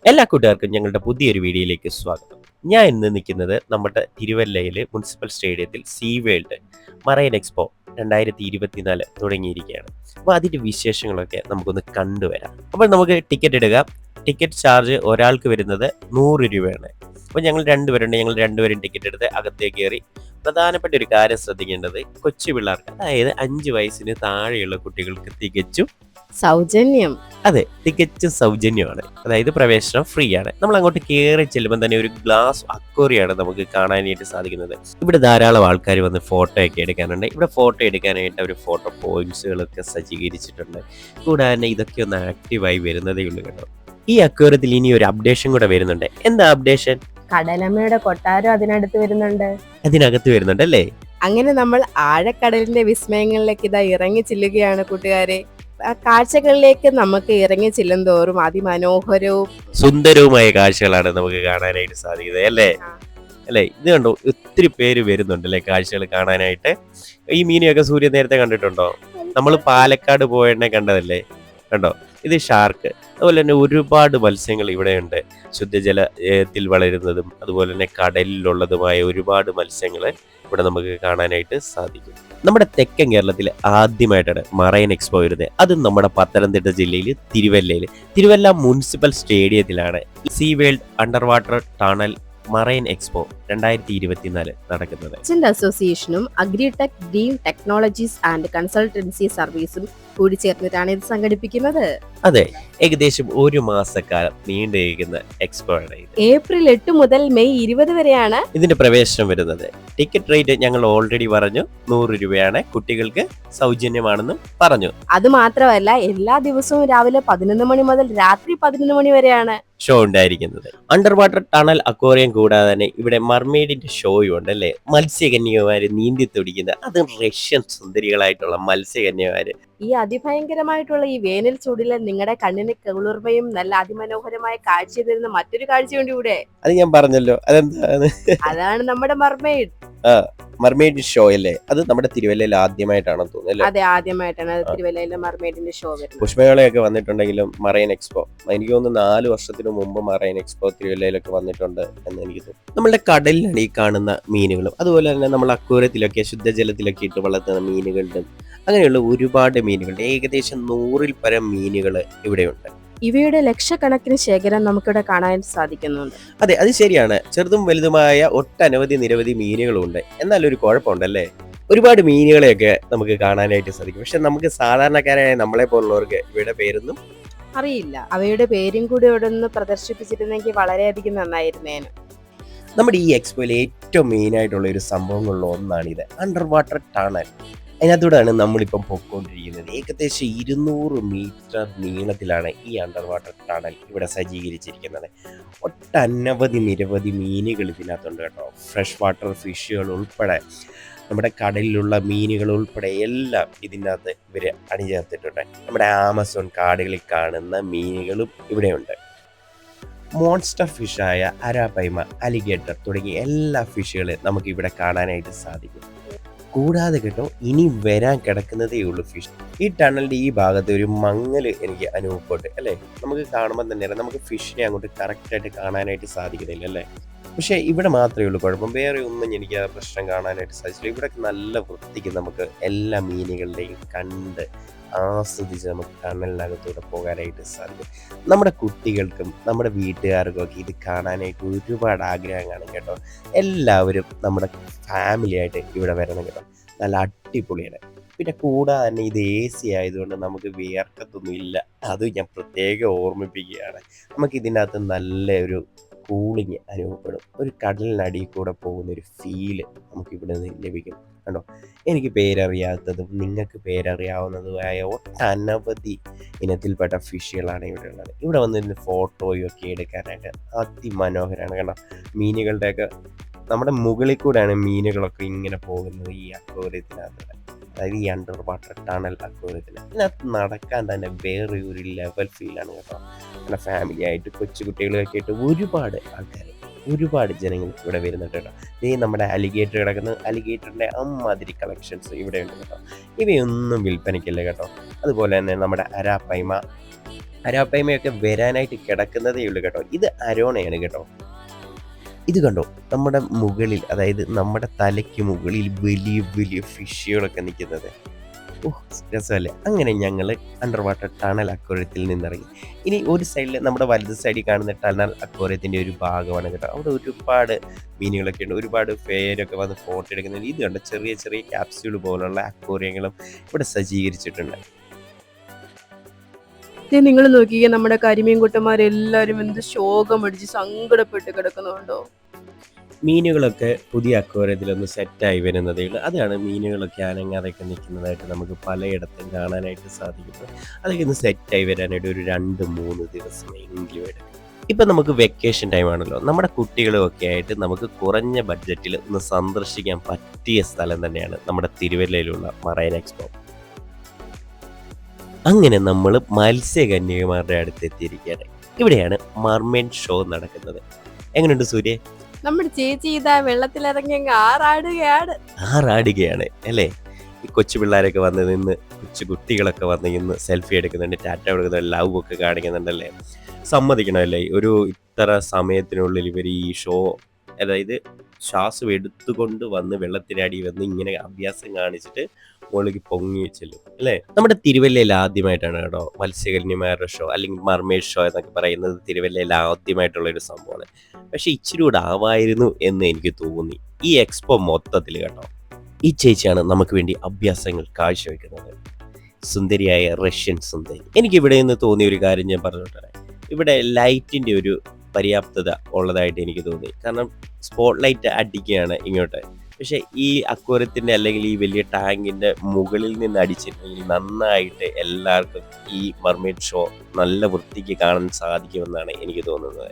എല്ലാ കൂട്ടുകാർക്കും ഞങ്ങളുടെ പുതിയൊരു വീഡിയോയിലേക്ക് സ്വാഗതം. ഞാൻ ഇന്ന് നിൽക്കുന്നത് നമ്മുടെ തിരുവല്ലയിലെ മുനിസിപ്പൽ സ്റ്റേഡിയത്തിൽ സീ വേൾഡ് മറൈൻ എക്സ്പോ 2024 തുടങ്ങിയിരിക്കുകയാണ്. അപ്പോൾ അതിൻ്റെ വിശേഷങ്ങളൊക്കെ നമുക്കൊന്ന് കണ്ടുവരാം. അപ്പോൾ നമുക്ക് ടിക്കറ്റ് എടുക്കാം. ടിക്കറ്റ് ചാർജ് ഒരാൾക്ക് വരുന്നത് 100 രൂപയാണ്. അപ്പോൾ ഞങ്ങൾ രണ്ടുപേരുണ്ട്. ഞങ്ങൾ രണ്ടുപേരും ടിക്കറ്റ് എടുത്ത് അകത്തേക്ക് കയറി. പ്രധാനപ്പെട്ട ഒരു കാര്യം ശ്രദ്ധിക്കേണ്ടത്, കൊച്ചു പിള്ളേർക്ക്, അതായത് 5 വയസ്സിന് താഴെയുള്ള കുട്ടികൾക്ക് തികച്ചും സൗജന്യം. അതെ, തികച്ചും സൗജന്യമാണ്. അതായത് പ്രവേശനം ഫ്രീ ആണ്. നമ്മൾ അങ്ങോട്ട് കയറി ചെല്ലുമ്പോൾ തന്നെ ഒരു ഗ്ലാസ് അക്വേറിയമാണ് നമുക്ക് കാണാനായിട്ട് സാധിക്കുന്നത്. ഇവിടെ ധാരാളം ആൾക്കാർ വന്ന് ഫോട്ടോ ഒക്കെ എടുക്കാനുണ്ട്. ഇവിടെ ഫോട്ടോ എടുക്കാനായിട്ട് അവർ ഫോട്ടോ പോയിന്റ്സുകളൊക്കെ സജ്ജീകരിച്ചിട്ടുണ്ട്. കൂടാതെ ഇതൊക്കെ ഒന്ന് ആക്റ്റീവായി വരുന്നതേ ഉള്ളൂ കേട്ടോ. ഈ അക്വേറിയത്തിൽ ഇനി ഒരു അപ്ഡേഷൻ കൂടെ വരുന്നുണ്ട്. എന്താ അപ്ഡേഷൻ? കടലമ്മയുടെ കൊട്ടാരം അതിനടുത്ത് വരുന്നുണ്ട്. അതിനകത്ത് വരുന്നുണ്ട് അല്ലേ? അങ്ങനെ നമ്മൾ ആഴക്കടലിന്റെ വിസ്മയങ്ങളിലേക്ക് ഇതാ ഇറങ്ങി ചെല്ലുകയാണ് കൂട്ടുകാരെ. ആ കാഴ്ചകളിലേക്ക് നമുക്ക് ഇറങ്ങി ചെല്ലുന്തോറും അതിമനോഹരവും സുന്ദരവുമായ കാഴ്ചകളാണ് നമുക്ക് കാണാനായിട്ട് സാധിക്കുന്നത് അല്ലേ? അല്ലേ, ഇത് കണ്ടോ, ഒത്തിരി പേര് വരുന്നുണ്ട് അല്ലേ കാഴ്ചകൾ കാണാനായിട്ട്. ഈ മീനെയൊക്കെ സൂര്യൻ നേരത്തെ കണ്ടിട്ടുണ്ടോ? നമ്മൾ പാലക്കാട് പോയെന്നെ കണ്ടതല്ലേ? കണ്ടോ, ഇത് ഷാർക്ക്. അതുപോലെ തന്നെ ഒരുപാട് മത്സ്യങ്ങൾ ഇവിടെയുണ്ട്. ശുദ്ധജലത്തിൽ വളരുന്നതും അതുപോലെ തന്നെ കടലിലുള്ളതുമായ ഒരുപാട് മത്സ്യങ്ങൾ ഇവിടെ നമുക്ക് കാണാനായിട്ട് സാധിക്കും. നമ്മുടെ തെക്കൻ കേരളത്തിൽ ആദ്യമായിട്ടാണ് മറൈൻ എക്സ്പോ വരുന്നത്. അതും നമ്മുടെ പത്തനംതിട്ട ജില്ലയിൽ തിരുവല്ല മുനിസിപ്പൽ സ്റ്റേഡിയത്തിലാണ് sea world under water tunnel marine expo 2024 നടക്കുന്നത്. അസോസിയേഷനും agritech green technologies and consultancy സർവീസും കൂടി ചേർന്നിട്ടാണ് ഇത് സംഘടിപ്പിക്കുന്നത്. അതെ, ഏകദേശം ഒരു മാസക്കാലം നീണ്ടുനിൽക്കുന്ന എക്സ്പോ ആണ് ഇത്. ഏപ്രിൽ 8 മുതൽ മെയ് 20 വരെയാണ് ഇതിന്റെ പ്രവേശനം വരുന്നത്. ടിക്കറ്റ് റേറ്റ് ഞങ്ങൾ ഓൾറെഡി പറഞ്ഞു, 100 രൂപയാണ്. കുട്ടികൾക്ക് സൗജന്യമാണെന്നും പറഞ്ഞു. അത് മാത്രമല്ല, എല്ലാ ദിവസവും രാവിലെ 11 മണി മുതൽ രാത്രി 11 മണി വരെയാണ് ഷോ ഉണ്ടായിരിക്കുന്നത്. അണ്ടർ വാട്ടർ ടണൽ അക്വേറിയം കൂടാതെ തന്നെ ഇവിടെ മർമെയ്ഡിന്റെ ഷോയും ഉണ്ട് അല്ലേ? മത്സ്യകന്യകമാര് നീന്തി തുടിക്കുന്ന, അത് റഷ്യൻ സുന്ദരികളായിട്ടുള്ള മത്സ്യകന്യകമാര്. ഈ അതിഭയങ്കരമായിട്ടുള്ള ഈ വേനൽ ചൂടില് നിങ്ങളുടെ കണ്ണിന് കുളിർമയും നല്ല അതിമനോഹരമായ കാഴ്ച തരുന്ന മറ്റൊരു കാഴ്ചയുണ്ട് ഇവിടെ. അത് ഞാൻ പറഞ്ഞല്ലോ, അതെന്താണ്? അതാണ് നമ്മുടെ മർമെയ്ഡ്. മർമെയ്ഡ് ഷോ അല്ലേ? അത് നമ്മുടെ തിരുവല്ലയിൽ ആദ്യമായിട്ടാണെന്ന് തോന്നുന്നു. അതെ, ആദ്യമായിട്ടാണ് തിരുവല്ലയിലെ മർമെയ്ഡിന്റെ ഷോ വരുന്നത്. പുഷ്പമേളയൊക്കെ വന്നിട്ടുണ്ടെങ്കിലും മറൈൻ എക്സ്പോ, എനിക്ക് തോന്നുന്നു 4 വർഷത്തിന് മുമ്പ് മറൈൻ എക്സ്പോ തിരുവല്ലയിലൊക്കെ വന്നിട്ടുണ്ട് എന്ന് എനിക്ക് തോന്നുന്നു. നമ്മളുടെ കടലിലാണ് ഈ കാണുന്ന മീനുകളും അതുപോലെ തന്നെ നമ്മൾ അക്വേറിയത്തിലൊക്കെ ശുദ്ധജലത്തിലൊക്കെ ഇട്ട് വളർത്തുന്ന മീനുകളുടെ അങ്ങനെയുള്ള ഒരുപാട് മീനുകളുടെ ഏകദേശം 100ൽ പരം മീനുകൾ ഇവിടെയുണ്ട്. ഇവയുടെ ലക്ഷക്കണക്കിന് ശേഖരം നമുക്കിവിടെ കാണാൻ സാധിക്കുന്നുണ്ട്. അതെ, അത് ശരിയാണ്. ചെറുതും വലുതുമായ നിരവധി മീനുകളുണ്ട്. എന്നാൽ ഒരു കുഴപ്പമുണ്ടല്ലേ, ഒരുപാട് മീനുകളെയൊക്കെ നമുക്ക് കാണാനായിട്ട് സാധിക്കും. പക്ഷെ നമുക്ക് സാധാരണക്കാരായ നമ്മളെ പോലുള്ളവർക്ക് ഇവയുടെ പേരൊന്നും അറിയില്ല. അവയുടെ പേരും കൂടി ഇവിടെ ഒന്ന് പ്രദർശിപ്പിച്ചിരുന്നെങ്കിൽ വളരെയധികം നന്നായിരുന്നേനെ. നമ്മുടെ ഈ എക്സ്പോയിൽ ഏറ്റവും മെയിൻ ആയിട്ടുള്ള ഒരു സംഭവങ്ങളിൽ ഒന്നാണിത്, അണ്ടർ വാട്ടർ ടണൽ. അതിനകത്തൂടെയാണ് നമ്മളിപ്പം പൊയ്ക്കൊണ്ടിരിക്കുന്നത്. ഏകദേശം 200 മീറ്റർ നീളത്തിലാണ് ഈ അണ്ടർ വാട്ടർ ടണൽ ഇവിടെ സജ്ജീകരിച്ചിരിക്കുന്നത്. നിരവധി മീനുകൾ ഇതിനകത്തുണ്ട് കേട്ടോ. ഫ്രഷ് വാട്ടർ ഫിഷുകൾ ഉൾപ്പെടെ നമ്മുടെ കടലിലുള്ള മീനുകൾ ഉൾപ്പെടെ എല്ലാം ഇതിനകത്ത് ഇവർ അണിചേർത്തിട്ടുണ്ട്. നമ്മുടെ ആമസോൺ കാടുകളിൽ കാണുന്ന മീനുകളും ഇവിടെയുണ്ട്. മോൺസ്റ്റർ ഫിഷായ അരാപൈമ, അലിഗേറ്റർ തുടങ്ങിയ എല്ലാ ഫിഷുകളും നമുക്ക് ഇവിടെ കാണാനായിട്ട് സാധിക്കും. കൂടാതെ കേട്ടോ, ഇനി വരാൻ കിടക്കുന്നതേ ഉള്ളൂ ഫിഷ്. ഈ ടണലിന്റെ ഈ ഭാഗത്ത് ഒരു മങ്ങൽ എനിക്ക് അനുഭവപ്പെട്ടു അല്ലേ? നമുക്ക് കാണുമ്പോൾ തന്നെ നമുക്ക് ഫിഷിനെ അങ്ങോട്ട് കറക്റ്റായിട്ട് കാണാനായിട്ട് സാധിക്കുന്നില്ല അല്ലേ? പക്ഷേ ഇവിടെ മാത്രമേ ഉള്ളൂ കുഴപ്പം. വേറെ ഒന്നും എനിക്ക് ആ പ്രശ്നം കാണാനായിട്ട് സാധിച്ചില്ല. ഇവിടെ നല്ല വൃത്തിക്ക് നമുക്ക് എല്ലാ മീനുകളുടെയും കണ്ട് ആസ്വദിച്ച് നമുക്ക് ടണലിനകത്തൂടെ പോകാനായിട്ട് സാധിക്കും. നമ്മുടെ കുട്ടികൾക്കും നമ്മുടെ വീട്ടുകാർക്കും ഒക്കെ ഇത് കാണാനായിട്ട് ഒരുപാട് ആഗ്രഹം കാണും കേട്ടോ. എല്ലാവരും നമ്മുടെ ഫാമിലി ആയിട്ട് ഇവിടെ വരണം കേട്ടോ. നല്ല അടിപൊളിയാണ്. പിന്നെ കൂടാതെ തന്നെ ഇത് AC ആയതുകൊണ്ട് നമുക്ക് വിയർക്കത്തൊന്നും ഇല്ല. അത് ഞാൻ പ്രത്യേകം ഓർമ്മിപ്പിക്കുകയാണ്. നമുക്ക് ഇതിനകത്ത് നല്ല ഒരു കൂളിങ് അനുഭവപ്പെടും. ഒരു കടലിനടിയിൽ കൂടെ പോകുന്ന ഒരു ഫീല് നമുക്ക് ഇവിടെ നിന്ന് ലഭിക്കും. കണ്ടോ, എനിക്ക് പേരറിയാത്തതും നിങ്ങൾക്ക് പേരറിയാവുന്നതുമായ ഒട്ടനവധി ഇനത്തിൽപ്പെട്ട ഫിഷുകളാണ് ഇവിടെ ഉള്ളത്. ഇവിടെ വന്നിരുന്ന് ഫോട്ടോയും ഒക്കെ എടുക്കാനായിട്ട് അതിമനോഹരമാണ്. കണ്ടോ, മീനുകളുടെയൊക്കെ നമ്മുടെ മുകളിൽ കൂടെയാണ് മീനുകളൊക്കെ ഇങ്ങനെ പോകുന്നത് ഈ അക്വേറിയത്തിനകത്ത്. അതായത് ഈ അണ്ടർ വാട്ടർ ടണൽ അക്വേറിയത്തിൽ. ഇതിനകത്ത് നടക്കാൻ തന്നെ വേറെ ഒരു ലെവൽ ഫീലാണ് കേട്ടോ. നമ്മുടെ ഫാമിലി ആയിട്ട് കൊച്ചുകുട്ടികളൊക്കെ ആയിട്ട് ഒരുപാട് ആൾക്കാർ, ഒരുപാട് ജനങ്ങൾ ഇവിടെ വരുന്നുണ്ട് കേട്ടോ. ഈ നമ്മുടെ അലിഗേറ്റർ കിടക്കുന്ന അലിഗേറ്ററിൻ്റെ അമ്മാതിരി കളക്ഷൻസ് ഇവിടെ ഉണ്ട് കേട്ടോ. ഇവയൊന്നും വിൽപ്പനയ്ക്കില്ല കേട്ടോ. അതുപോലെ തന്നെ നമ്മുടെ അരാപൈമ, അരാപ്പയ്മയൊക്കെ വരാനായിട്ട് കിടക്കുന്നതേ ഉള്ളൂ കേട്ടോ. ഇത് അരോണയാണ് കേട്ടോ. ഇത് കണ്ടോ, നമ്മുടെ മുകളിൽ, അതായത് നമ്മുടെ തലയ്ക്ക് മുകളിൽ വലിയ വലിയ ഫിഷുകളൊക്കെ നിൽക്കുന്നത്. ഓഹ്, രസമല്ലേ? അങ്ങനെ ഞങ്ങൾ അണ്ടർ വാട്ടർ ടണൽ അക്വേറിയത്തിൽ നിന്നിറങ്ങി. ഇനി ഒരു സൈഡിൽ, നമ്മുടെ വലത് സൈഡിൽ കാണുന്ന ടണൽ അക്വേറിയത്തിൻ്റെ ഒരു ഭാഗമാണ് കേട്ടോ. അവിടെ ഒരുപാട് മീനുകളൊക്കെ ഉണ്ട്, ഒരുപാട് പേരൊക്കെ വന്ന് ഫോട്ടോ എടുക്കുന്നുണ്ട്. ഇത് കണ്ടോ, ചെറിയ ചെറിയ ക്യാപ്സ്യൂൾ പോലുള്ള അക്വേറിയങ്ങളും ഇവിടെ സജ്ജീകരിച്ചിട്ടുണ്ട്. നിങ്ങൾ നോക്കിയേ, നമ്മുടെ കരിമീൻ കുട്ടന്മാരെല്ലാരും എന്ത് ശോകമടിച്ച് സങ്കടപ്പെട്ട് കിടക്കുന്നുണ്ടോ? മീനുകളൊക്കെ പുതിയ അക്വേറിയത്തിലൊന്ന് സെറ്റായി വരുന്നതേ ഉള്ളൂ. അതാണ് മീനുകളൊക്കെ അനങ്ങാതെയൊക്കെ നിൽക്കുന്നതായിട്ട് നമുക്ക് പലയിടത്തും കാണാനായിട്ട് സാധിക്കുന്നത്. അതൊക്കെ ഒന്ന് സെറ്റായി വരാനായിട്ട് ഒരു 2-3 ദിവസമെങ്കിലും എടുക്കും. ഇപ്പം നമുക്ക് വെക്കേഷൻ ടൈമാണല്ലോ. നമ്മുടെ കുട്ടികളുമൊക്കെ ആയിട്ട് നമുക്ക് കുറഞ്ഞ ബഡ്ജറ്റിൽ ഒന്ന് സന്ദർശിക്കാൻ പറ്റിയ സ്ഥലം തന്നെയാണ് നമ്മുടെ തിരുവല്ലയിലുള്ള മറൈൻ എക്സ്പോ. അങ്ങനെ നമ്മൾ മത്സ്യകന്യകമാരുടെ അടുത്ത് എത്തിയിരിക്കുകയാണ്. ഇവിടെയാണ് മർമെൻ ഷോ നടക്കുന്നത്. എങ്ങനെയുണ്ട് സൂര്യ? നമ്മുടെ ചേച്ചി ഇതാ വെള്ളത്തിലിറങ്ങി അങ്ങ് ആറാടുകയാണ് അല്ലേ? ഈ കൊച്ചു പിള്ളേരൊക്കെ വന്ന് നിന്ന്, കൊച്ചു കുട്ടികളൊക്കെ വന്ന് നിന്ന് സെൽഫി എടുക്കുന്നുണ്ട്, ടാറ്റ കൊടുക്കുന്നുണ്ട്, ലവ് ഒക്കെ കാണിക്കുന്നുണ്ടല്ലേ. സമ്മതിക്കണമല്ലേ, ഒരു ഇത്ര സമയത്തിനുള്ളിൽ ഇവർ ഈ ഷോ, അതായത് ശ്വാസം എടുത്തുകൊണ്ട് വന്ന് വെള്ളത്തിനടി വന്ന് ഇങ്ങനെ അഭ്യാസം കാണിച്ചിട്ട് മുകളിലേക്ക് പൊങ്ങി ചെല്ലും അല്ലേ. നമ്മുടെ തിരുവല്ലയിൽ ആദ്യമായിട്ടാണ് കേട്ടോ മത്സ്യകന്യമാരുടെ ഷോ അല്ലെങ്കിൽ മർമേഡ് ഷോ എന്നൊക്കെ പറയുന്നത്. തിരുവല്ലയിൽ ആദ്യമായിട്ടുള്ള ഒരു സംഭവമാണ്. പക്ഷെ ഇച്ചിരി കൂടെ ആവായിരുന്നു എന്ന് എനിക്ക് തോന്നി ഈ എക്സ്പോ മൊത്തത്തിൽ കേട്ടോ. ഈ ചേച്ചിയാണ് നമുക്ക് വേണ്ടി അഭ്യാസങ്ങൾ കാഴ്ചവെക്കുന്നത്, സുന്ദരിയായ റഷ്യൻ സുന്ദരി. എനിക്ക് ഇവിടെ നിന്ന് തോന്നിയ ഒരു കാര്യം ഞാൻ പറഞ്ഞോട്ടെ. ഇവിടെ ലൈറ്റിൻ്റെ ഒരു പര്യാപ്തത ഉള്ളതായിട്ട് എനിക്ക് തോന്നി. കാരണം സ്പോട്ട് ലൈറ്റ് അടിക്കുകയാണ് ഇങ്ങോട്ട്. പക്ഷേ ഈ അക്വേറിയത്തിൻ്റെ അല്ലെങ്കിൽ ഈ വലിയ ടാങ്കിൻ്റെ മുകളിൽ നിന്ന് അടിച്ചിട്ടുണ്ടെങ്കിൽ നന്നായിട്ട് എല്ലാവർക്കും ഈ മർമെയ്ഡ് ഷോ നല്ല വൃത്തിക്ക് കാണാൻ സാധിക്കുമെന്നാണ് എനിക്ക് തോന്നുന്നത്.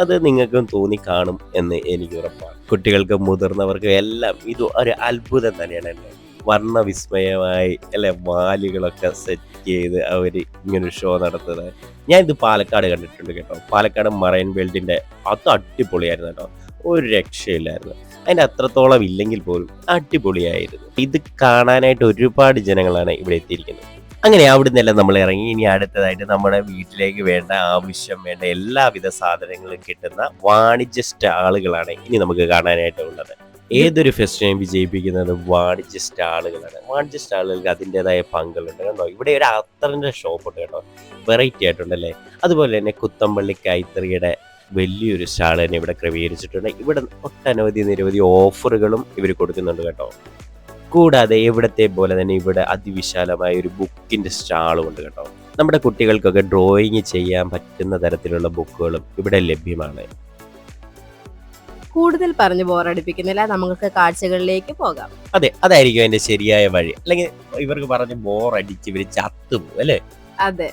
അത് നിങ്ങൾക്കും തോന്നി കാണും എന്ന് എനിക്ക് ഉറപ്പാണ്. കുട്ടികൾക്കും മുതിർന്നവർക്കും എല്ലാം ഇത് ഒരു അത്ഭുതം തന്നെയാണ്. അല്ലേ, വർണ്ണവിസ്മയമായി അല്ലെ, വാലുകളൊക്കെ സെറ്റ് ചെയ്ത് അവർ ഇങ്ങനൊരു ഷോ നടത്തുന്നത്. ഞാൻ ഇത് പാലക്കാട് കണ്ടിട്ടുണ്ട് കേട്ടോ. പാലക്കാട് മറൈൻ വേൾഡിൻ്റെ അത് അടിപൊളിയായിരുന്നു കേട്ടോ, ഒരു രക്ഷയില്ലായിരുന്നു. അതിൻ്റെ അത്രത്തോളം ഇല്ലെങ്കിൽ പോലും അടിപൊളിയായിരുന്നു. ഇത് കാണാനായിട്ട് ഒരുപാട് ജനങ്ങളാണ് ഇവിടെ എത്തിയിരിക്കുന്നത്. അങ്ങനെ അവിടെ നിന്നെല്ലാം നമ്മൾ ഇറങ്ങി. ഇനി അടുത്തതായിട്ട് നമ്മുടെ വീട്ടിലേക്ക് വേണ്ട, ആവശ്യം വേണ്ട എല്ലാവിധ സാധനങ്ങളും കിട്ടുന്ന വാണിജ്യ സ്റ്റാളുകളാണ് ഇനി നമുക്ക് കാണാനായിട്ട് ഉള്ളത്. ഏതൊരു ഫെസ്റ്റിനെയും വിജയിപ്പിക്കുന്നത് വാണിജ്യ സ്റ്റാളുകളാണ്. വാണിജ്യ സ്റ്റാളുകൾക്ക് അതിൻ്റെതായ പങ്കുകളുണ്ട് കേട്ടോ. ഇവിടെ ഒരു അത്തറിൻ്റെ ഷോപ്പുണ്ട് കേട്ടോ, വെറൈറ്റി ആയിട്ടുണ്ടല്ലേ. അതുപോലെ തന്നെ കുത്തമ്പള്ളി കൈത്തറിയുടെ വലിയൊരു സ്റ്റാൾ തന്നെ ഇവിടെ ക്രമീകരിച്ചിട്ടുണ്ട്. ഇവിടെ ഒട്ടനവധി നിരവധി ഓഫറുകളും ഇവർ കൊടുക്കുന്നുണ്ട് കേട്ടോ. കൂടാതെ ഇവിടത്തെ പോലെ തന്നെ ഇവിടെ അതിവിശാലമായ ഒരു ബുക്കിൻ്റെ സ്റ്റാളും ഉണ്ട് കേട്ടോ. നമ്മുടെ കുട്ടികൾക്കൊക്കെ ഡ്രോയിങ് ചെയ്യാൻ പറ്റുന്ന തരത്തിലുള്ള ബുക്കുകളും ഇവിടെ ലഭ്യമാണ്. കൂടുതൽ പറഞ്ഞു ബോറടിപ്പിക്കുന്നില്ല, നമുക്ക് കാഴ്ചകളിലേക്ക് പോകാം. അതെ, അതായിരിക്കും അതിന്റെ ശരിയായ വഴി. അല്ലെങ്കിൽ ഇവർക്ക് പറഞ്ഞ് ബോറടിച്ച് ഇവർ ചത്തുപോകും അല്ലേ. അതെ,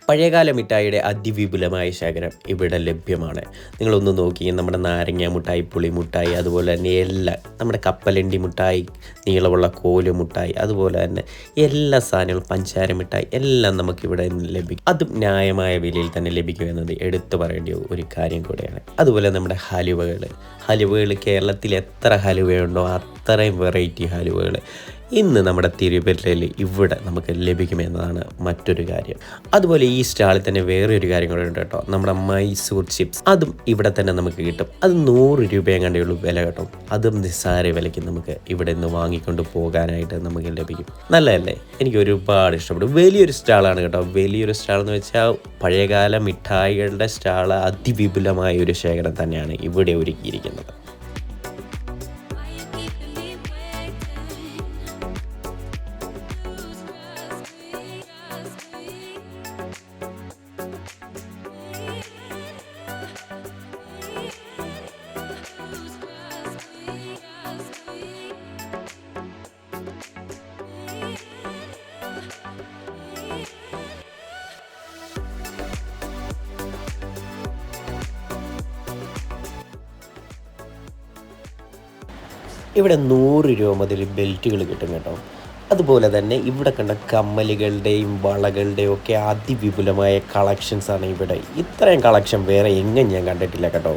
പഴയകാല മിഠായിയുടെ അതിവിപുലമായ ശേഖരം ഇവിടെ ലഭ്യമാണ്. നിങ്ങളൊന്ന് നോക്കി, നമ്മുടെ നാരങ്ങ മുട്ടായി, പുളി മുട്ടായി, അതുപോലെ തന്നെ എല്ലാം, നമ്മുടെ കപ്പലണ്ടി മുട്ടായി, നീളമുള്ള കോല് മുട്ടായി, അതുപോലെ തന്നെ എല്ലാ സാധനങ്ങളും, പഞ്ചാര മിഠായി എല്ലാം നമുക്കിവിടെ നിന്ന് ലഭിക്കും. അതും ന്യായമായ വിലയിൽ തന്നെ ലഭിക്കും എന്നത് എടുത്തു പറയേണ്ട ഒരു കാര്യം കൂടെയാണ്. അതുപോലെ നമ്മുടെ ഹലുവകൾ കേരളത്തിൽ എത്ര ഹലുവയുണ്ടോ അത്രയും വെറൈറ്റി ഹലുവകൾ ഇന്ന് നമ്മുടെ തിരുവല്ലയിൽ ഇവിടെ നമുക്ക് ലഭിക്കുമെന്നതാണ് മറ്റൊരു കാര്യം. അതുപോലെ ഈ സ്റ്റാളിൽ തന്നെ വേറെ ഒരു കാര്യം കൂടെ ഉണ്ട് കേട്ടോ, നമ്മുടെ മൈസൂർ ചിപ്സ്. അതും ഇവിടെ തന്നെ നമുക്ക് കിട്ടും. അത് 100 രൂപയും കണ്ടേയുള്ളൂ വില കേട്ടോ. അതും നിസ്സാര വിലയ്ക്ക് നമുക്ക് ഇവിടെ നിന്ന് വാങ്ങിക്കൊണ്ട് പോകാനായിട്ട് നമുക്ക് ലഭിക്കും. നല്ലതല്ലേ? എനിക്ക് ഒരുപാട് ഇഷ്ടപ്പെട്ടു. വലിയൊരു സ്റ്റാളാണ് കേട്ടോ. വലിയൊരു സ്റ്റാൾ എന്ന് വെച്ചാൽ പഴയകാല മിഠായികളുടെ സ്റ്റാൾ, അതിവിപുലമായ ഒരു ശേഖരം തന്നെയാണ് ഇവിടെ ഒരുക്കിയിരിക്കുന്നത്. ഇവിടെ 100 രൂപ മുതൽ ബെൽറ്റുകൾ കിട്ടും കേട്ടോ. അതുപോലെ തന്നെ ഇവിടെ കണ്ട കമ്മലുകളുടെയും വളകളുടെയും ഒക്കെ അതിവിപുലമായ കളക്ഷൻസാണ് ഇവിടെ. ഇത്രയും കളക്ഷൻ വേറെ എങ്ങും ഞാൻ കണ്ടിട്ടില്ല കേട്ടോ.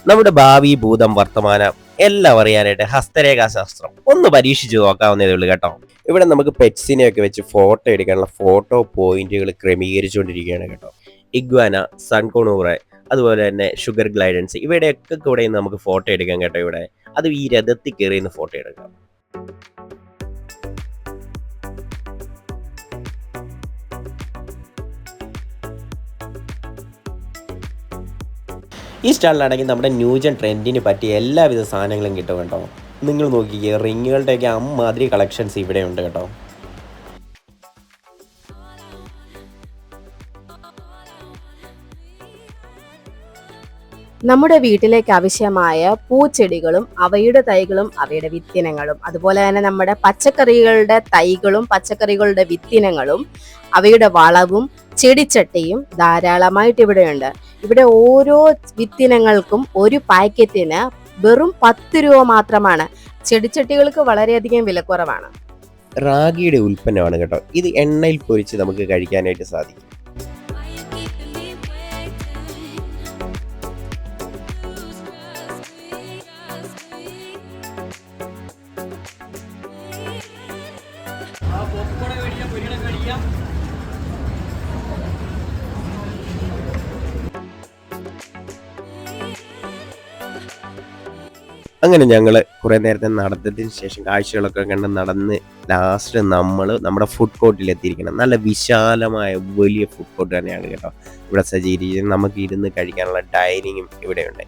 നമ്മുടെ ഭാവി, ഭൂതം, വർത്തമാനം എല്ലാം അറിയാനായിട്ട് ഹസ്തരേഖാശാസ്ത്രം ഒന്ന് പരീക്ഷിച്ച് നോക്കാവുന്നതേ ഉള്ളൂ കേട്ടോ. ഇവിടെ നമുക്ക് പെറ്റ്സിനെയൊക്കെ വെച്ച് ഫോട്ടോ എടുക്കാനുള്ള ഫോട്ടോ പോയിന്റുകൾ ക്രമീകരിച്ചുകൊണ്ടിരിക്കുകയാണ് കേട്ടോ. ഇഗ്വാന, സൺകോണൂറ്, അതുപോലെ തന്നെ ഷുഗർ ഗ്ലൈഡൻസ്, ഇവിടെയൊക്കെ കൂടെ നമുക്ക് ഫോട്ടോ എടുക്കാം കേട്ടോ. ഇവിടെ അത് ഈ രഥത്തിൽ കയറി ഫോട്ടോ എടുക്കാം. ഈ സ്റ്റാളിലാണെങ്കിൽ നമ്മുടെ ന്യൂജൻ ട്രെൻഡിന് പറ്റിയ എല്ലാവിധ സാധനങ്ങളും കിട്ടും കേട്ടോ. നിങ്ങൾ നോക്കിക്കേ, റിങ്ങുകളുടെയൊക്കെ അമ്മാതിരി കളക്ഷൻസ് ഇവിടെ ഉണ്ട് കേട്ടോ. നമ്മുടെ വീട്ടിലേക്ക് ആവശ്യമായ പൂച്ചെടികളും അവയുടെ തൈകളും അവയുടെ വിത്തിനങ്ങളും, അതുപോലെ തന്നെ നമ്മുടെ പച്ചക്കറികളുടെ തൈകളും പച്ചക്കറികളുടെ വിത്തിനങ്ങളും അവയുടെ വളവും ചെടിച്ചട്ടിയും ധാരാളമായിട്ട് ഇവിടെയുണ്ട്. ഇവിടെ ഓരോ വിത്തിനങ്ങൾക്കും ഒരു പാക്കറ്റിന് വെറും 10 രൂപ മാത്രമാണ്. ചെടിച്ചട്ടികൾക്ക് വളരെയധികം വിലക്കുറവാണ്. റാഗിയുടെ ഉൽപ്പന്നമാണ് കേട്ടോ. ഇത് എണ്ണയിൽ പൊരിച്ച് നമുക്ക് കഴിക്കാനായിട്ട് സാധിക്കും. അങ്ങനെ ഞങ്ങൾ കുറേ നേരത്തെ നടത്തതിന് ശേഷം കാഴ്ചകളൊക്കെ കണ്ട് നടന്ന് ലാസ്റ്റ് നമ്മൾ നമ്മുടെ ഫുഡ് കോർട്ടിൽ എത്തിയിരിക്കണം. നല്ല വിശാലമായ വലിയ ഫുഡ് കോർട്ട് തന്നെയാണ് കേട്ടോ ഇവിടെ സജ്ജീകരിക്കുന്നത്. നമുക്ക് ഇരുന്ന് കഴിക്കാനുള്ള ഡൈനിങ്ങും ഇവിടെയുണ്ട്.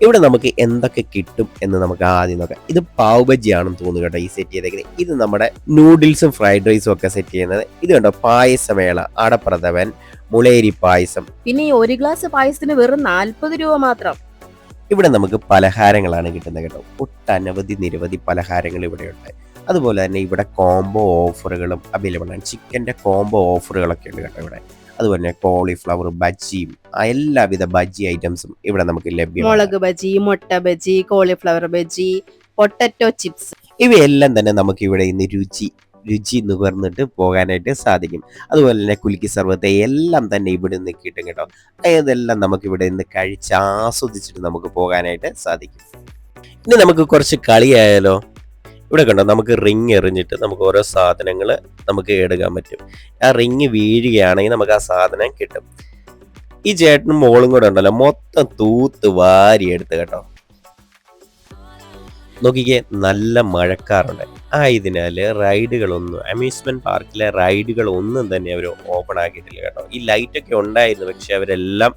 ഇവിടെ നമുക്ക് എന്തൊക്കെ കിട്ടും എന്ന് നമുക്ക് ആദ്യം നോക്കാം. ഇത് പാവ് ബജിയാണെന്ന് തോന്നുന്നു കേട്ടോ ഈ സെറ്റ് ചെയ്തേക്കുന്നത്. ഇത് നമ്മുടെ നൂഡിൽസും ഫ്രൈഡ് റൈസും ഒക്കെ സെറ്റ് ചെയ്യുന്നത്. ഇത് കണ്ടോ, പായസമേള, അടപ്രഥമൻ, മുളേരി പായസം. പിന്നെ ഈ ഒരു ഗ്ലാസ് പായസത്തിന് വെറും 40 രൂപ മാത്രം. ഇവിടെ നമുക്ക് പലഹാരങ്ങളാണ് കിട്ടുന്നത് കേട്ടോ. ഒട്ടനവധി നിരവധി പലഹാരങ്ങൾ ഇവിടെയുണ്ട്. അതുപോലെ തന്നെ ഇവിടെ കോംബോ ഓഫറുകളും അവൈലബിൾ ആണ്. ചിക്കൻ്റെ കോംബോ ഓഫറുകളൊക്കെ ഉണ്ട് കേട്ടോ ഇവിടെ. അതുപോലെ തന്നെ കോളിഫ്ലവർ ബജിയും എല്ലാവിധ ബജി ഐറ്റംസും ഇവിടെ നമുക്ക് ലഭ്യമാണ്. മുളക് ബജി, മുട്ട bajji, cauliflower bajji, potato chips, ഇവയെല്ലാം തന്നെ നമുക്ക് ഇവിടെ ഇന്ന് രുചി നുകർന്നിട്ട് പോകാനായിട്ട് സാധിക്കും. അതുപോലെ തന്നെ കുലുക്കി സർവത്തെ എല്ലാം തന്നെ ഇവിടെ നിന്ന് കിട്ടും കേട്ടോ. അതെല്ലാം നമുക്ക് ഇവിടെ നിന്ന് കഴിച്ച് ആസ്വദിച്ചിട്ട് നമുക്ക് പോകാനായിട്ട് സാധിക്കും. ഇനി നമുക്ക് കുറച്ച് കളിയായാലോ. ഇവിടെ കണ്ടോ, നമുക്ക് റിങ് എറിഞ്ഞിട്ട് നമുക്ക് ഓരോ സാധനങ്ങൾ നമുക്ക് എടുക്കാൻ പറ്റും. ആ റിങ് വീഴുകയാണെങ്കിൽ നമുക്ക് ആ സാധനം കിട്ടും. ഈ ചേട്ടനും മോളും കൂടെ ഉണ്ടല്ലോ, മൊത്തം തൂത്ത് വാരി എടുത്ത് കേട്ടോ. നോക്കിക്കേ, നല്ല മഴക്കാറുണ്ട്. ആയതിനാൽ റൈഡുകളൊന്നും, അമ്യൂസ്മെന്റ് പാർക്കിലെ റൈഡുകളൊന്നും തന്നെ അവർ ഓപ്പൺ ആക്കിയിട്ടില്ല കേട്ടോ. ഈ ലൈറ്റൊക്കെ ഉണ്ടായിരുന്നു, പക്ഷെ അവരെല്ലാം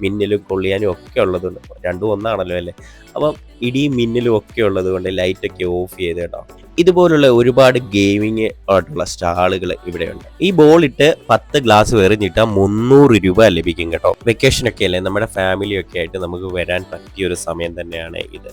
മിന്നലും കൊള്ളിയാനും ഒക്കെ ഉള്ളതുകൊണ്ട്, രണ്ടും ഒന്നാണല്ലോ അല്ലേ, അപ്പം ഇടിയും മിന്നലും ഒക്കെ ഉള്ളത് കൊണ്ട് ലൈറ്റൊക്കെ ഓഫ് ചെയ്ത് കേട്ടോ. ഇതുപോലുള്ള ഒരുപാട് ഗെയിമിങ് ആയിട്ടുള്ള സ്റ്റാളുകൾ ഇവിടെയുണ്ട്. ഈ ബോളിട്ട് 10 ഗ്ലാസ് എറിഞ്ഞിട്ടാൽ 300 രൂപ ലഭിക്കും കേട്ടോ. വെക്കേഷനൊക്കെ അല്ലേ, നമ്മുടെ ഫാമിലിയൊക്കെ ആയിട്ട് നമുക്ക് വരാൻ പറ്റിയ ഒരു സമയം തന്നെയാണ് ഇത്.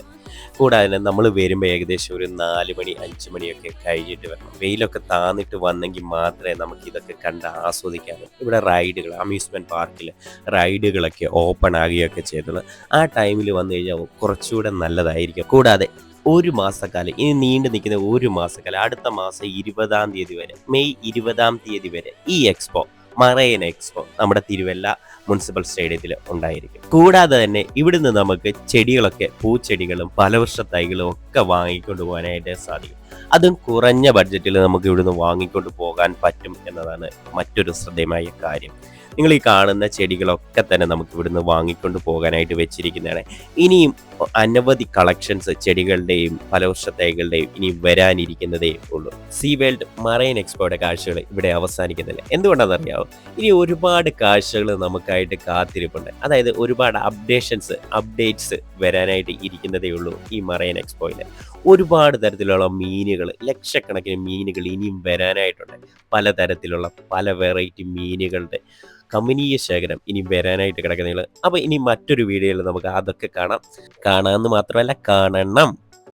കൂടാതെ നമ്മൾ വരുമ്പോൾ ഏകദേശം ഒരു 4 മണി 5 മണിയൊക്കെ കഴിഞ്ഞിട്ട് വരണം. വെയിലൊക്കെ താന്നിട്ട് വന്നെങ്കിൽ മാത്രമേ നമുക്ക് ഇതൊക്കെ കണ്ട് ആസ്വദിക്കാൻ. ഇവിടെ റൈഡുകൾ, അമ്യൂസ്മെൻറ്റ് പാർക്കിൽ റൈഡുകളൊക്കെ ഓപ്പൺ ആകുകയൊക്കെ ചെയ്തുള്ളൂ. ആ ടൈമിൽ വന്നു കഴിഞ്ഞാൽ കുറച്ചുകൂടെ നല്ലതായിരിക്കും. കൂടാതെ ഒരു മാസക്കാലം, ഇനി നീണ്ടു നിൽക്കുന്ന ഒരു മാസക്കാലം, അടുത്ത മാസം 20-ാം തീയതി വരെ, മെയ് 20-ാം തീയതി വരെ ഈ എക്സ്പോ, മറൈൻ എക്സ്പോ നമ്മുടെ തിരുവല്ല മുനിസിപ്പൽ സ്റ്റേഡിയത്തിൽ ഉണ്ടായിരിക്കും. കൂടാതെ തന്നെ ഇവിടുന്ന് നമുക്ക് ചെടികളൊക്കെ, പൂച്ചെടികളും ഫലവൃക്ഷ തൈകളും ഒക്കെ വാങ്ങിക്കൊണ്ട് പോകാനായിട്ട് സാധിക്കും. അതും കുറഞ്ഞ ബഡ്ജറ്റിൽ നമുക്ക് ഇവിടുന്ന് വാങ്ങിക്കൊണ്ട് പോകാൻ പറ്റും എന്നതാണ് മറ്റൊരു ശ്രദ്ധേയമായ കാര്യം. നിങ്ങൾ ഈ കാണുന്ന ചെടികളൊക്കെ തന്നെ നമുക്ക് ഇവിടുന്ന് വാങ്ങിക്കൊണ്ട് പോകാനായിട്ട് വെച്ചിരിക്കുന്നതാണ്. ഇനിയും അനവധി കളക്ഷൻസ് ചെടികളുടെയും ഫലവൃക്ഷ തൈകളുടെയും ഇനി വരാനിരിക്കുന്നതേ ഉള്ളൂ. സീ വേൾഡ് മറൈൻ എക്സ്പോയുടെ കാഴ്ചകൾ ഇവിടെ അവസാനിക്കുന്നില്ല. എന്തുകൊണ്ടാണെന്നറിയാമോ? ഇനി ഒരുപാട് കാഴ്ചകൾ നമുക്കായിട്ട് കാത്തിരിപ്പുണ്ട്. അതായത് ഒരുപാട് അപ്ഡേറ്റ്സ് വരാനായിട്ട് ഇരിക്കുന്നതേ ഉള്ളൂ ഈ മറൈൻ എക്സ്പോയിൽ. ഒരുപാട് തരത്തിലുള്ള മീനുകൾ, ലക്ഷക്കണക്കിന് മീനുകൾ ഇനിയും വരാനായിട്ടുണ്ട്. പലതരത്തിലുള്ള പല വെറൈറ്റി മീനുകളുടെ കമനീയ ശേഖരം ഇനി വരാനായിട്ട് കിടക്കുന്നതാണ്. അപ്പോൾ ഇനി മറ്റൊരു വീഡിയോയിൽ നമുക്ക് അതൊക്കെ കാണാമെന്ന് മാത്രമല്ല കാണണം.